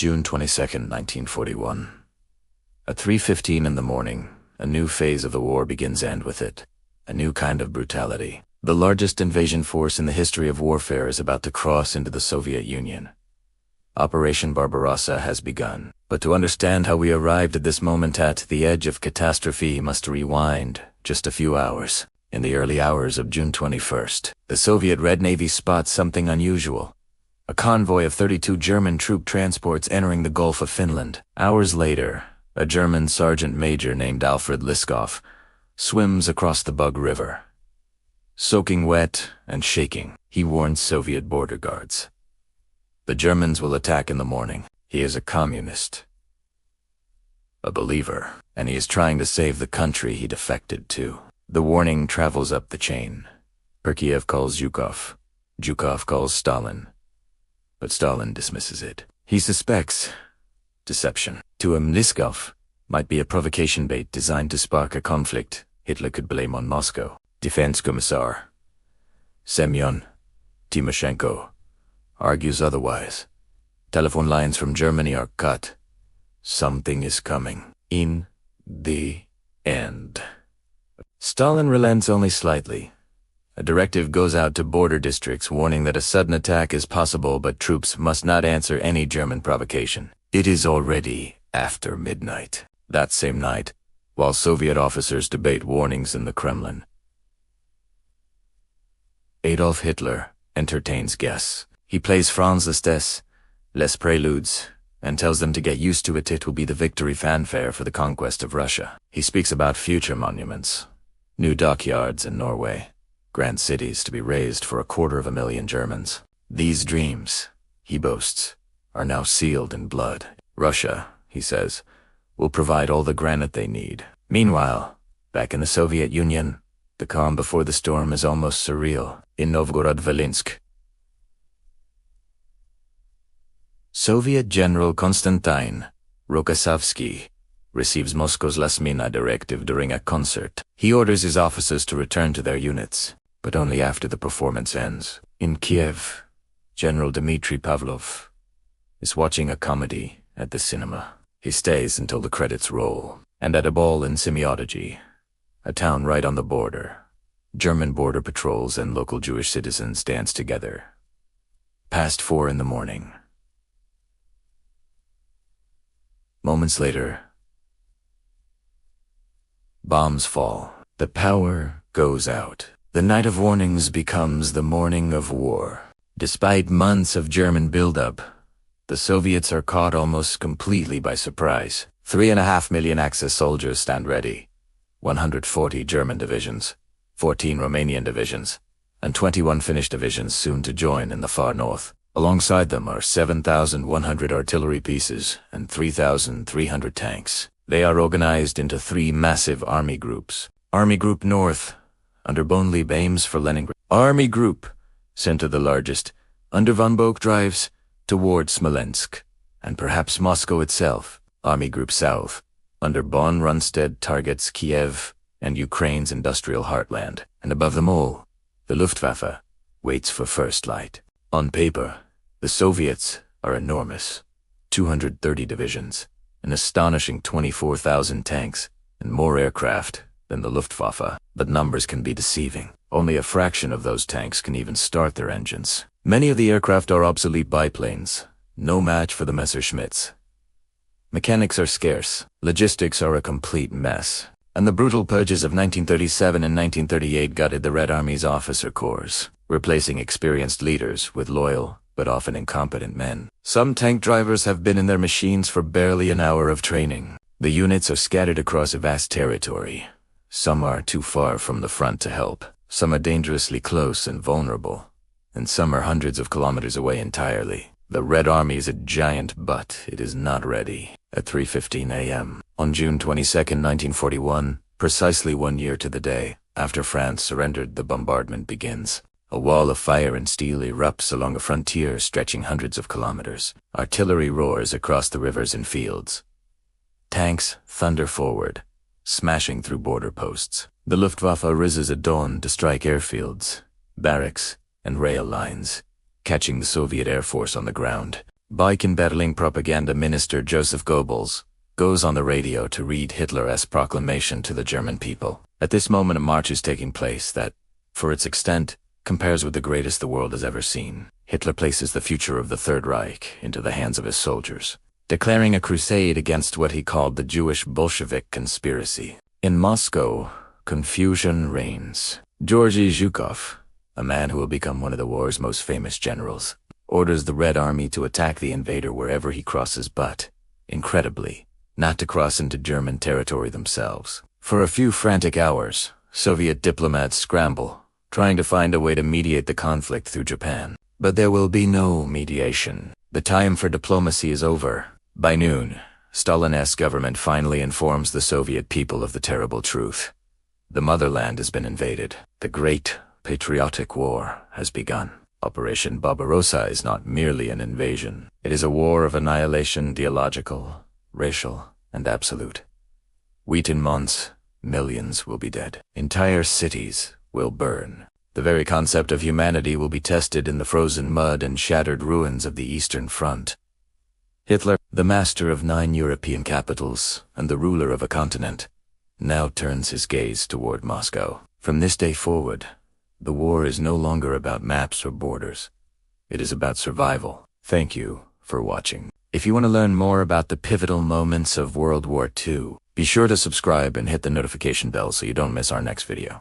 June 22, 1941. At 3:15 in the morning, a new phase of the war begins, and with it, a new kind of brutality. The largest invasion force in the history of warfare is about to cross into the Soviet Union. Operation Barbarossa has begun. But to understand how we arrived at this moment at the edge of catastrophe, must rewind just a few hours. In the early hours of June 21st, the Soviet Red Navy spots something unusual. A convoy of 32 German troop transports entering the Gulf of Finland. Hours later, a German sergeant major named Alfred Liskov swims across the Bug River. Soaking wet and shaking, he warns Soviet border guards. The Germans will attack in the morning. He is a communist, a believer, and he is trying to save the country he defected to. The warning travels up the chain. Perkiev calls Zhukov. Zhukov calls Stalin. But Stalin dismisses it. He suspects deception. To him, Liskov might be a provocation bait designed to spark a conflict Hitler could blame on Moscow. Defense Commissar Semyon Timoshenko argues otherwise. Telephone lines from Germany are cut. Something is coming. In the end. Stalin relents only slightly. A directive goes out to border districts warning that a sudden attack is possible, but troops must not answer any German provocation. It is already after midnight. That same night, while Soviet officers debate warnings in the Kremlin, Adolf Hitler entertains guests. He plays Franz Liszt's Les Preludes and tells them to get used to it. It will be the victory fanfare for the conquest of Russia. He speaks about future monuments, new dockyards in Norway, grand cities to be raised for 250,000 Germans. These dreams, he boasts, are now sealed in blood. Russia, he says, will provide all the granite they need. Meanwhile, back in the Soviet Union, the calm before the storm is almost surreal. In Novgorod-Volynsk, Soviet General Konstantin Rokossovsky receives Moscow's Lasmina directive during a concert. He orders his officers to return to their units, but only after the performance ends. In Kiev, General Dmitry Pavlov is watching a comedy at the cinema. He stays until the credits roll. And at a ball in Semyology, a town right on the border, German border patrols and local Jewish citizens dance together. Past 4 in the morning. Moments later, bombs fall. The power goes out. The night of warnings becomes the morning of war. Despite months of German buildup, the Soviets are caught almost completely by surprise. 3.5 million Axis soldiers stand ready. 140 German divisions, 14 Romanian divisions, and 21 Finnish divisions soon to join in the far north. Alongside them are 7,100 artillery pieces and 3,300 tanks. They are organized into 3 massive army groups. Army Group North, under Bonlieb, aims for Leningrad. Army Group Center, the largest, under Von Bock, drives toward Smolensk, and perhaps Moscow itself. Army Group South, under Bonn Rundstedt, targets Kiev and Ukraine's industrial heartland. And above them all, the Luftwaffe waits for first light. On paper, the Soviets are enormous. 230 divisions, an astonishing 24,000 tanks, and more aircraft than the Luftwaffe. But numbers can be deceiving. Only a fraction of those tanks can even start their engines. Many of the aircraft are obsolete biplanes, no match for the Messerschmitts. Mechanics are scarce, logistics are a complete mess, and the brutal purges of 1937 and 1938 gutted the Red Army's officer corps, replacing experienced leaders with loyal but often incompetent men. Some tank drivers have been in their machines for barely an hour of training. The units are scattered across a vast territory. Some are too far from the front to help, some are dangerously close and vulnerable, and some are hundreds of kilometers away entirely. The Red Army is a giant, but it is not ready. At 3:15 a.m. on June 22, 1941, precisely 1 year to the day after France surrendered, the bombardment begins. A wall of fire and steel erupts along a frontier stretching hundreds of kilometers. Artillery roars across the rivers and fields. Tanks thunder forward, smashing through border posts. The Luftwaffe rises at dawn to strike airfields, barracks, and rail lines, catching the Soviet Air Force on the ground. Berlin propaganda minister Joseph Goebbels goes on the radio to read Hitler's proclamation to the German people. At this moment, a march is taking place that, for its extent, compares with the greatest the world has ever seen. Hitler places the future of the Third Reich into the hands of his soldiers, declaring a crusade against what he called the Jewish Bolshevik conspiracy. In Moscow, confusion reigns. Georgy Zhukov, a man who will become one of the war's most famous generals, orders the Red Army to attack the invader wherever he crosses, but, incredibly, not to cross into German territory themselves. For a few frantic hours, Soviet diplomats scramble, trying to find a way to mediate the conflict through Japan. But there will be no mediation. The time for diplomacy is over. By noon, Stalin's government finally informs the Soviet people of the terrible truth. The motherland has been invaded. The Great Patriotic War has begun. Operation Barbarossa is not merely an invasion. It is a war of annihilation, ideological, racial, and absolute. Within months, millions will be dead. Entire cities will burn. The very concept of humanity will be tested in the frozen mud and shattered ruins of the Eastern Front. Hitler, the master of 9 European capitals and the ruler of a continent, now turns his gaze toward Moscow. From this day forward, the war is no longer about maps or borders. It is about survival. Thank you for watching. If you want to learn more about the pivotal moments of World War II, be sure to subscribe and hit the notification bell so you don't miss our next video.